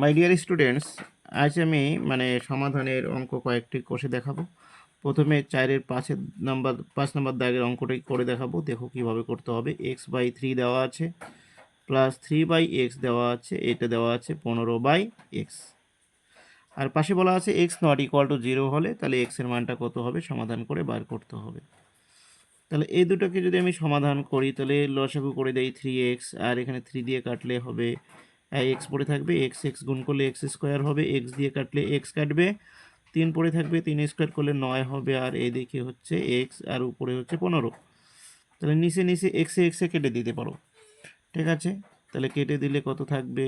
My dear students, আজ আমি সমাধানের অঙ্ক কয়েকটি কষে দেখাবো। প্রথমে 4-এর 5 নম্বর দাগের অঙ্কটি করে দেখাবো। দেখো কিভাবে করতে হবে। x/3 দেওয়া আছে, প্লাস 3/x দেওয়া আছে, এটা দেওয়া আছে 15/x, আর পাশে বলা আছে x ≠ 0 হলে তাহলে x এর মানটা কত হবে সমাধান করে বার করতে হবে। তাহলে এই দুটোকে যদি আমি সমাধান করি তাহলে লসাগু করে দেই 3x, আর এখানে 3 দিয়ে কাটলে হবে এক্স পড়ে থাকবে, এক্স এক্স গুণ করলে এক্স স্কোয়ার হবে, এক্স দিয়ে কাটলে এক্স কাটবে, 3 পড়ে থাকবে, 3 স্কোয়ার করলে 9 হবে, আর এদিকে হচ্ছে এক্স আর উপরে হচ্ছে 15। তাহলে নিচে নিচে এক্সে এক্সে কেটে দিতে পারো, ঠিক আছে। তাহলে কেটে দিলে কত থাকবে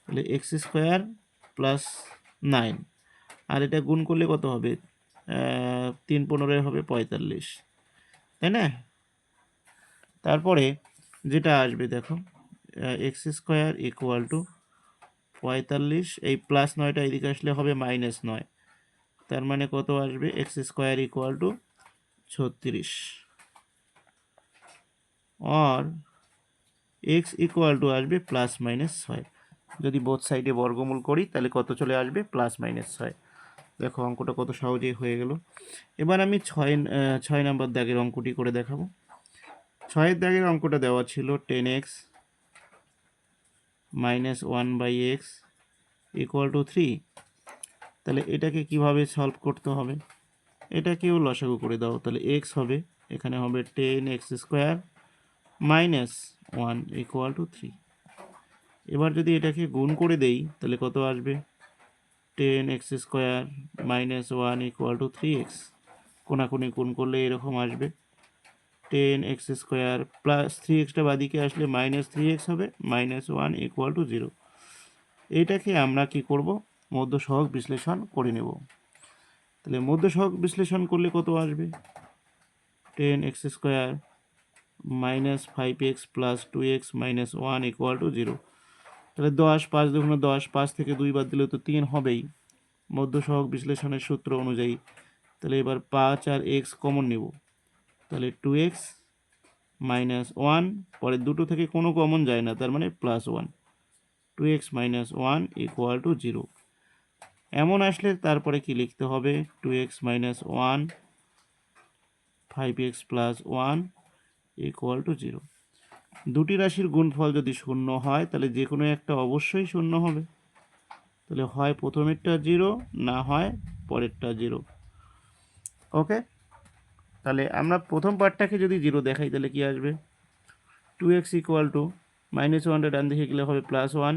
তাহলে এক্স স্কোয়ার প্লাস 9, আর এটা গুণ করলে কত হবে, 3 × 15 হবে 45, তাই না। তারপরে যেটা আসবে দেখো, এক্স স্কোয়ার ইকুয়াল টু 45, এই প্লাস 9টা এদিকে আসলে হবে -9, তার মানে কত আসবে, এক্স স্কোয়ার ইকুয়াল টু 36, আর এক্স ইকুয়াল টু আসবে +-6। যদি বোথ সাইডে বর্গমূল করি তাহলে কত চলে আসবে, +-6। দেখো অঙ্কটা কত সহজেই হয়ে গেল। এবার আমি 6 নম্বর দাগের অঙ্কটি করে দেখাবো। 6-এর দাগের অঙ্কটা দেওয়া ছিল 10x - 1/x ইকুয়াল টু 3। তাহলে এটাকে কিভাবে সলভ করতে হবে, এটাকেও লসাগু করে দাও। তাহলে x হবে, এখানে হবে 10x² - 1 ইকুয়াল টু 3। এবার যদি এটাকে গুণ করে দেই তাহলে কত আসবে, 10x² - 1 ইকুয়াল টু 3x। কোনাকুনি গুণ করলে এরকম আসবে, 10x² প্লাস 3xটা বাদিকে আসলে -3x হবে, -1 ইকুয়াল টু 0। এইটাকে আমরা কি করব, মধ্য সহগ বিশ্লেষণ করে নেব। তাহলে মধ্য সহগ বিশ্লেষণ করলে কত আসবে, 10x² - 5x plus 2x - 1 equal to 0। তাহলে 10, 5 দুগুণে 10, 5 থেকে 2 বাদ দিলে তো 3 হবেই মধ্য সহগ বিশ্লেষণের সূত্র অনুযায়ী। তাহলে এবার 5 আর x কমন নেব, তাহলে 2x - 1, পরের দুটো থেকে কোনো কমন যায় না, তার মানে +1, 2x - 1 ইকুয়াল টু 0। এমন আসলে তারপরে কি লিখতে হবে, 2x - 1 5x + 1 ইকুয়াল টু 0। দুটি রাশির গুণফল যদি শূন্য হয় তাহলে যে কোনো একটা অবশ্যই শূন্য হবে। তাহলে হয় প্রথমেরটা 0, না হয় পরেরটা 0। ওকে, তাহলে আমরা প্রথম পার্টটাকে যদি 0 দেখাই তাহলে কি আসবে, 2x ইকুয়াল টু -1টা ডান দিকে গেলে হবে +1,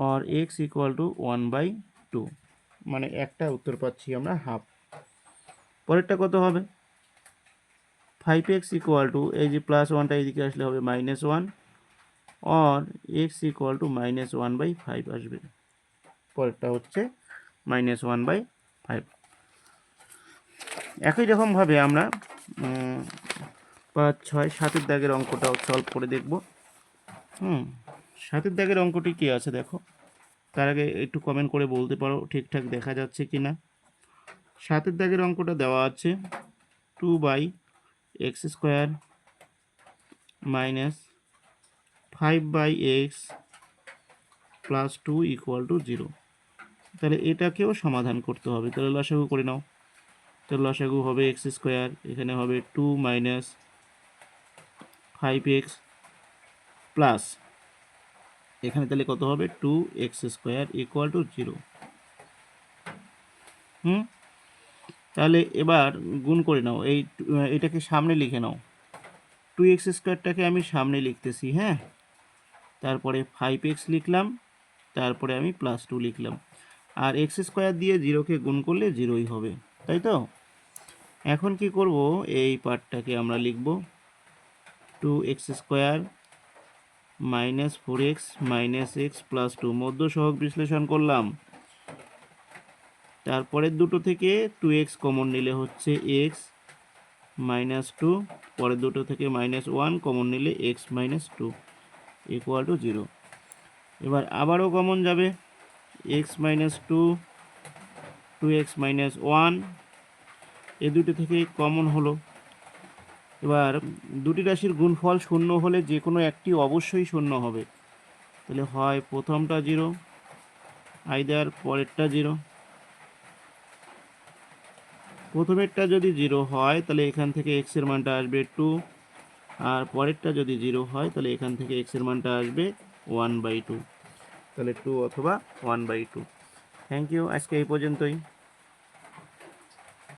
আর x ইকুয়াল টু 1/2, মানে একটা উত্তর পাচ্ছি আমরা হাফ। পরেরটা কত হবে, 5x ইকুয়াল টু, এই যে +1টা এদিকে আসলে হবে -1, আর x ইকুয়াল টু -1/5 আসবে। পরেরটা হচ্ছে -1/5। একই রকমভাবে আমরা 5, 6, 7-এর দাগের অঙ্কটাও সলভ করে দেখব। 7-এর দাগের অঙ্কটি কী আছে দেখো, তার আগে একটু কমেন্ট করে বলতে পারো ঠিকঠাক দেখা যাচ্ছে কি না। 7-এর দাগের অঙ্কটা দেওয়া আছে 2/x² - 5/x plus 2 equal to 0। তাহলে এটাকেও সমাধান করতে হবে, তাহলে লসাগু করে নাও। তাহলে লসাগু হবে x², এখানে হবে 2 - 5x প্লাস, এখানে তাহলে কত হবে, 2x² ইকুয়াল টু 0। তাহলে এবার গুণ করে নাও, এটাকে সামনে লিখে নাও, 2x² আমি সামনে লিখতেছি, হ্যাঁ। তারপরে 5x লিখলাম, তারপরে আমি +2 লিখলাম, আর x² দিয়ে 0কে গুণ করলে 0ই হবে, তাই তো। এখন কি করব, এই পার্টটাকে আমরা লিখব 2x² - 4x - x প্লাস 2, মধ্য সহগ বিশ্লেষণ করলাম। তারপরের দুটো থেকে 2x কমন নিলে হচ্ছে x - 2, পরের দুটো থেকে -1 কমন নিলে x - 2 ইকুয়াল টু 0। এবার আবারও কমন যাবে, x - 2, 2x - 1, এ দুটো থেকে কমন হলো। এবার দুটি রাশির গুণফল শূন্য হলে যে কোনো একটি অবশ্যই শূন্য হবে, তাহলে হয় প্রথমটা 0, আইদার পরেরটা 0। প্রথমেরটা যদি 0 হয় তাহলে এখান থেকে x এর মানটা আসবে 2, আর পরেরটা যদি 0 হয় তাহলে এখান থেকে x এর মানটা আসবে 1/2। তাহলে 2 অথবা 1/2। থ্যাংক ইউ, আজকে এই পর্যন্তই।